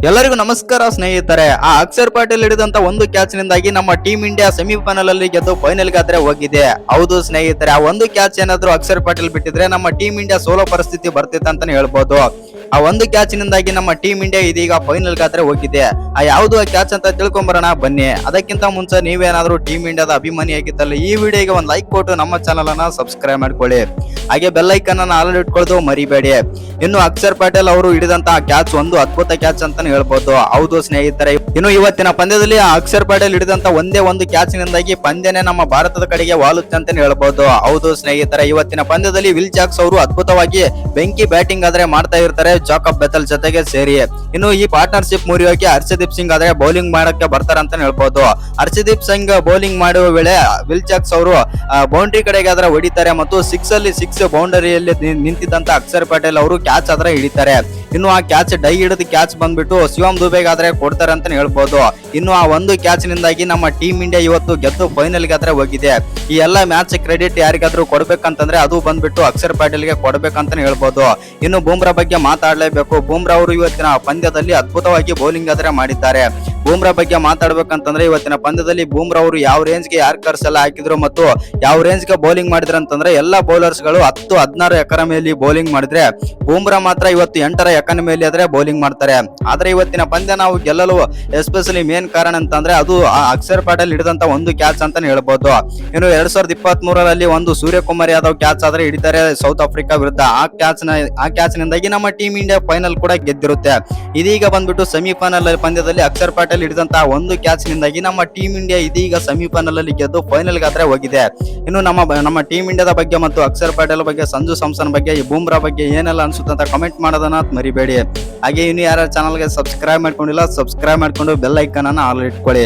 ಎಲ್ಲರಿಗೂ ನಮಸ್ಕಾರ ಸ್ನೇಹಿತರೆ. ಅಕ್ಷರ್ ಪಾಟೀಲ್ ಹಿಡಿದಂತ ಒಂದು ಕ್ಯಾಚ್ ನಿಂದಾಗಿ ನಮ್ಮ ಟೀಮ್ ಇಂಡಿಯಾ ಸೆಮಿಫೈನಲ್ ಅಲ್ಲಿ ಗೆದ್ದು ಫೈನಲ್ ಗಾದ್ರೆ ಹೋಗಿದೆ. ಹೌದು ಸ್ನೇಹಿತರೆ, ಆ ಒಂದು ಕ್ಯಾಚ್ ಏನಾದ್ರು ಅಕ್ಷರ್ ಪಾಟೀಲ್ ಬಿಟ್ಟಿದ್ರೆ ನಮ್ಮ ಟೀಮ್ ಇಂಡಿಯಾ ಸೋಲೋ ಪರಿಸ್ಥಿತಿ ಬರ್ತಿತ್ತು ಅಂತಾನೆ ಹೇಳ್ಬೋದು. ಆ ಒಂದು ಕ್ಯಾಚ್ ನಿಂದಾಗಿ ನಮ್ಮ ಟೀಮ್ ಇಂಡಿಯಾ ಇದೀಗ ಫೈನಲ್ ಗಾದ್ರೆ ಹೋಗಿದೆ. ಆ ಯಾವ್ದು ಕ್ಯಾಚ್ ಅಂತ ತಿಳ್ಕೊಂಬರೋಣ ಬನ್ನಿ. ಅದಕ್ಕಿಂತ ಮುಂಚೆ ನೀವೇನಾದ್ರೂ ಟೀಮ್ ಇಂಡಿಯಾದ ಅಭಿಮಾನಿ ಆಗಿದ್ದಲ್ಲಿ ಈ ವಿಡಿಯೋಗೆ ಒಂದು ಲೈಕ್ ಕೊಟ್ಟು ನಮ್ಮ ಚಾನಲ್ ಅನ್ನ ಸಬ್ಸ್ಕ್ರೈಬ್ ಮಾಡ್ಕೊಳ್ಳಿ. ಹಾಗೆ ಬೆಲ್ ಐಕನ್ ಅನ್ನ ಆಲ್ ಇಟ್ಕೊಳ್ಳೋದು ಮರಿಬೇಡಿ. ಇನ್ನು ಅಕ್ಷರ್ ಪಾಟೀಲ್ ಅವರು ಹಿಡಿದಂತಹ ಕ್ಯಾಚ್ ಒಂದು ಅದ್ಭುತ ಕ್ಯಾಚ್ ಅಂತಾನೆ ಹೇಳ್ಬೋದು. ಹೌದು ಸ್ನೇಹಿತರೆ, ಇನ್ನು ಇವತ್ತಿನ ಪಂದ್ಯದಲ್ಲಿ ಅಕ್ಷರ್ ಪಾಟೀಲ್ ಹಿಡಿದಂತ ಒಂದೇ ಒಂದು ಕ್ಯಾಚ್ ನಿಂದಾಗಿ ಪಂದ್ಯನೇ ನಮ್ಮ ಭಾರತದ ಕಡೆಗೆ ವಾಲುತ್ತೆ ಅಂತಾನೆ ಹೇಳ್ಬೋದು. ಹೌದು ಸ್ನೇಹಿತರೆ, ಇವತ್ತಿನ ಪಂದ್ಯದಲ್ಲಿ ವಿಲ್ ಜಾಕ್ಸ್ ಅವರು ಅದ್ಭುತವಾಗಿ ಬೆಂಕಿ ಬ್ಯಾಟಿಂಗ್ ಆದ್ರೆ ಮಾಡ್ತಾ ಇರ್ತಾರೆ ಜಾಕಬ್ ಬೆಥೆಲ್ ಜೊತೆಗೆ ಸೇರಿ. ಇನ್ನು ಈ ಪಾರ್ಟ್ನರ್ಶಿಪ್ ಮುರಿಯೋಕೆ ಹರ್ಷದೀಪ್ ಸಿಂಗ್ ಆದ್ರೆ ಬೌಲಿಂಗ್ ಮಾಡಕ್ಕೆ ಬರ್ತಾರೆ ಅಂತಾನೆ ಹೇಳ್ಬೋದು. ಹರ್ಷದೀಪ್ ಸಿಂಗ್ ಬೌಲಿಂಗ್ ಮಾಡುವ ವೇಳೆ ವಿಲ್ ಜಾಕ್ಸ್ ಅವರು ಬೌಂಡ್ರಿ ಕಡೆಗೆ ಆದ್ರೆ ಹೊಡಿತಾರೆ ಮತ್ತು ಸಿಕ್ಸ್ ಬೌಂಡರಿಯಲ್ಲಿ ನಿಂತಿದ್ದಂತ ಅಕ್ಷರ್ ಪಾಟೀಲ್ ಅವರು ಕ್ಯಾಚ್ ಆದ್ರೆ ಹಿಡಿತಾರೆ. ಇನ್ನು ಆ ಕ್ಯಾಚ್ ಡೈ ಹಿಡಿದ ಕ್ಯಾಚ್ ಬಂದ್ಬಿಟ್ಟು ಶಿವಮ್ ದುಬೆಗೆ ಆದ್ರೆ ಕೊಡ್ತಾರೆ ಅಂತಾನೆ ಹೇಳ್ಬೋದು. ಇನ್ನು ಆ ಒಂದು ಕ್ಯಾಚ್ ನಿಂದಾಗಿ ನಮ್ಮ ಟೀಮ್ ಇಂಡಿಯಾ ಇವತ್ತು ಗೆದ್ದು ಫೈನಲ್ ಗಾದ್ರೆ ಹೋಗಿದೆ. ಈ ಎಲ್ಲ ಮ್ಯಾಚ್ ಕ್ರೆಡಿಟ್ ಯಾರಿಗಾದ್ರೂ ಕೊಡ್ಬೇಕಂತಂದ್ರೆ ಅದು ಬಂದ್ಬಿಟ್ಟು ಅಕ್ಷರ್ ಪಾಟೀಲ್ಗೆ ಕೊಡ್ಬೇಕಂತಾನೆ ಹೇಳ್ಬೋದು. ಇನ್ನು ಬೂಮ್ರಾ ಬಗ್ಗೆ ಮಾತಾಡ್ಲೇಬೇಕು. ಬೂಮ್ರಾ ಅವರು ಇವತ್ತಿನ ಪಂದ್ಯದಲ್ಲಿ ಅದ್ಭುತವಾಗಿ ಬೌಲಿಂಗ್ ಆದ್ರೆ ಮಾಡಿದ್ದಾರೆ. ಬೂಮ್ರಾ ಬಗ್ಗೆ ಮಾತಾಡ್ಬೇಕಂತಂದ್ರೆ ಇವತ್ತಿನ ಪಂದ್ಯದಲ್ಲಿ ಬೂಮ್ರಾ ಅವರು ಯಾವ ರೇಂಜ್ಗೆ ಯಾರ್ಕರ್ಸ್ ಎಲ್ಲ ಹಾಕಿದ್ರು ಮತ್ತು ಯಾವ ರೇಂಜ್ಗೆ ಬೌಲಿಂಗ್ ಮಾಡಿದ್ರು ಅಂತಂದ್ರೆ ಎಲ್ಲಾ ಬೌಲರ್ಸ್ ಗಳು 10-16 ಎಕನಮಿಯಲ್ಲಿ ಬೌಲಿಂಗ್ ಮಾಡಿದ್ರೆ ಬೂಮ್ರಾ ಮಾತ್ರ ಇವತ್ತು 8 ಎಕನಮಿಯಲ್ಲಿ ಆದ್ರೆ ಬೌಲಿಂಗ್ ಮಾಡ್ತಾರೆ. ಆದ್ರೆ ಇವತ್ತಿನ ಪಂದ್ಯ ನಾವು ಗೆಲ್ಲಲು ಎಸ್ಪೆಷಲಿ ಮೇನ್ ಕಾರಣ ಅಂತಂದ್ರೆ ಅದು ಅಕ್ಷರ್ ಪಾಟೀಲ್ ಹಿಡಿದಂತ ಒಂದು ಕ್ಯಾಚ್ ಅಂತಾನೆ ಹೇಳ್ಬೋದು. ಇನ್ನು 2023ರಲ್ಲಿ ಒಂದು ಸೂರ್ಯಕುಮಾರ್ ಯಾದವ್ ಕ್ಯಾಚ್ ಆದ್ರೆ ಹಿಡಿತಾರೆ ಸೌತ್ ಆಫ್ರಿಕಾ ವಿರುದ್ಧ. ಆ ಕ್ಯಾಚ್ ನಿಂದಾಗಿ ನಮ್ಮ ಟೀಮ್ ಇಂಡಿಯಾ ಫೈನಲ್ ಕೂಡ ಗೆದ್ದಿರುತ್ತೆ. ಇದೀಗ ಬಂದ್ಬಿಟ್ಟು ಸೆಮಿಫೈನಲ್ ಪಂದ್ಯದಲ್ಲಿ ಅಕ್ಷರ್ ಪಾಟೀಲ್ ಹಿಡಿದಂತಹ ಒಂದು ಕ್ಯಾಚ್ ನಿಂದಾಗಿ ನಮ್ಮ ಟೀಮ್ ಇಂಡಿಯಾ ಇದೀಗ ಸೆಮಿಫೈನಲ್ ಅಲ್ಲಿ ಗೆದ್ದು ಫೈನಲ್ ಗಾದ್ರೆ ಹೋಗಿದೆ. ಇನ್ನು ನಮ್ಮ ಟೀಮ್ ಇಂಡಿಯಾದ ಬಗ್ಗೆ ಮತ್ತು ಅಕ್ಷರ್ ಪಾಟೀಲ್ ಬಗ್ಗೆ, ಸಂಜು ಸ್ಯಾಮ್ಸನ್ ಬಗ್ಗೆ, ಈ ಬೂಮ್ರಾ ಬಗ್ಗೆ ಏನೆಲ್ಲ ಅನ್ಸುತ್ತೆ ಅಂತ ಕಮೆಂಟ್ ಮಾಡೋದನ್ನ ಮರಿಬೇಡಿ. ಹಾಗೆ ಇನ್ನು ಯಾರ ಚಾನಲ್ಗೆ ಸಬ್ಸ್ಕ್ರೈಬ್ ಮಾಡ್ಕೊಂಡಿಲ್ಲ ಸಬ್ಸ್ಕ್ರೈಬ್ ಮಾಡ್ಕೊಂಡು ಬೆಲ್ ಐಕನ್ ಅನ್ನ ಆಲ್ ಇಟ್ಕೊಳ್ಳಿ.